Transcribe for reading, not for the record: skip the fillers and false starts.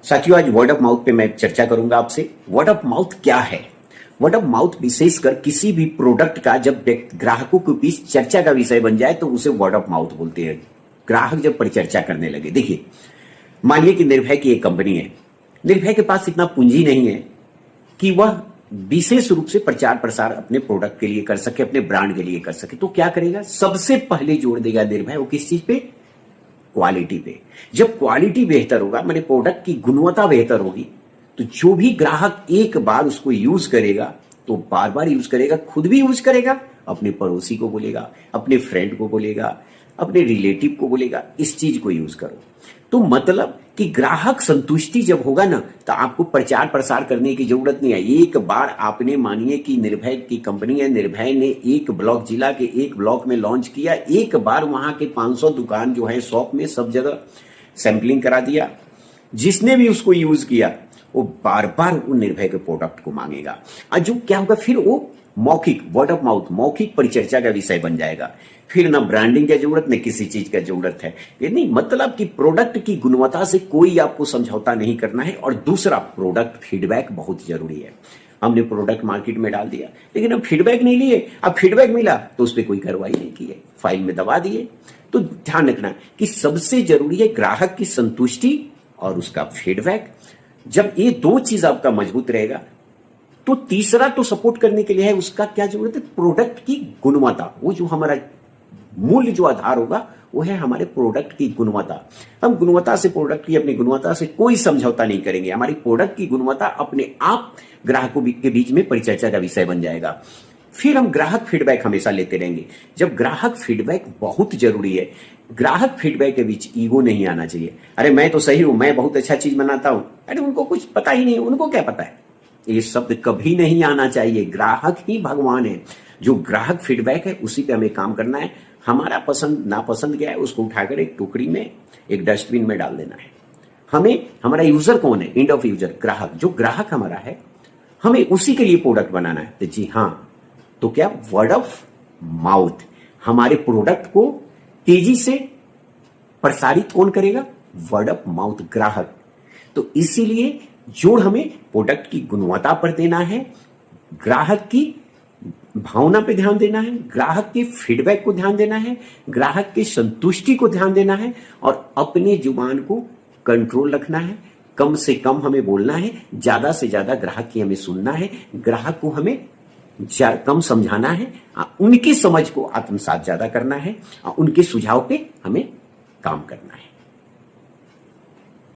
साथियों, आज word of mouth पे मैं चर्चा करूंगा आपसे। वर्ड ऑफ माउथ क्या है? वर्ड ऑफ माउथ विशेषकर किसी भी प्रोडक्ट का जब ग्राहकों के बीच चर्चा का विषय बन जाए तो उसे वर्ड ऑफ माउथ बोलते हैं। ग्राहक जब परिचर्चा करने लगे, देखिए मानिए कि निर्भय की एक कंपनी है। निर्भय के पास इतना पूंजी नहीं है कि वह विशेष रूप से प्रचार प्रसार अपने प्रोडक्ट के लिए कर सके, अपने ब्रांड के लिए कर सके। तो क्या करेगा? सबसे पहले जोड़ देगा निर्भय वो किस चीज पे? क्वालिटी पे। जब क्वालिटी बेहतर होगा, माने प्रोडक्ट की गुणवत्ता बेहतर होगी, तो जो भी ग्राहक एक बार उसको यूज करेगा तो बार बार यूज करेगा, खुद भी यूज करेगा, अपने पड़ोसी को बोलेगा, अपने फ्रेंड को बोलेगा, अपने रिलेटिव को बोलेगा, इस चीज को यूज करो। तो मतलब कि ग्राहक संतुष्टि जब होगा ना, तो आपको प्रचार प्रसार करने की जरूरत नहीं है। एक बार आपने, मानिए कि निर्भय की कंपनी है, निर्भय ने एक ब्लॉक, जिला के एक ब्लॉक में लॉन्च किया, एक बार वहां के 500 दुकान जो है शॉप में सब जगह सैंपलिंग करा दिया। जिसने भी उसको यूज किया वो बार बार वो निर्भय के प्रोडक्ट को मांगेगा। और जो क्या होगा फिर, वो मौखिक, वर्ड ऑफ माउथ, मौखिक परिचर्चा का विषय बन जाएगा। फिर ना ब्रांडिंग की जरूरत, न किसी चीज का जरूरत है। ये नहीं, मतलब कि प्रोडक्ट की गुणवत्ता से कोई आपको समझौता नहीं करना है। और दूसरा, प्रोडक्ट फीडबैक बहुत जरूरी है। हमने प्रोडक्ट मार्केट में डाल दिया, लेकिन अब फीडबैक नहीं लिए। अब फीडबैक मिला तो उस पर कोई कार्रवाई नहीं की है, फाइल में दबा दिए। तो ध्यान रखना कि सबसे जरूरी है ग्राहक की संतुष्टि और उसका फीडबैक। जब ये दो चीज आपका मजबूत रहेगा तो तीसरा तो सपोर्ट करने के लिए है, उसका क्या जरूरत है? प्रोडक्ट की गुणवत्ता। वो जो हमारा मूल्य जो आधार होगा वो है हमारे प्रोडक्ट की गुणवत्ता। हम गुणवत्ता से, प्रोडक्ट की अपनी गुणवत्ता से कोई समझौता नहीं करेंगे। हमारी प्रोडक्ट की गुणवत्ता अपने आप ग्राहकों के बीच में परिचर्चा का विषय बन जाएगा। फिर हम ग्राहक फीडबैक हमेशा लेते रहेंगे। जब ग्राहक फीडबैक बहुत जरूरी है। ग्राहक फीडबैक के बीच ईगो नहीं आना चाहिए। अरे मैं तो सही हूं, मैं बहुत अच्छा चीज बनाता हूं। अरे उनको कुछ पता ही नहीं, उनको क्या पता है? ये शब्द कभी नहीं आना चाहिए। ग्राहक ही भगवान है। जो ग्राहक फीडबैक है उसी पे हमें काम करना है। हमारा पसंद नापसंद क्या है उसको उठाकर एक टोकरी में, एक डस्टबिन में डाल देना है। हमें, हमारा यूजर कौन है? एंड ऑफ यूजर, ग्राहक। जो ग्राहक हमारा है, हमें उसी के लिए प्रोडक्ट बनाना है। तो जी हाँ, तो क्या? Word of mouth. हमारे प्रोडक्ट को तेजी से प्रसारित कौन करेगा? वर्ड ऑफ माउथ, ग्राहक। तो इसीलिए जोड़ हमें प्रोडक्ट की गुणवत्ता पर देना है, ग्राहक की भावना पे ध्यान देना है, ग्राहक के फीडबैक को ध्यान देना है, ग्राहक की संतुष्टि को ध्यान देना है और अपनी जुबान को कंट्रोल रखना है। कम से कम हमें बोलना है, ज्यादा से ज्यादा ग्राहक की हमें सुनना है, ग्राहक को हमें कम समझाना है, उनकी समझ को आत्मसात ज्यादा करना है, उनके सुझाव पे हमें काम करना है।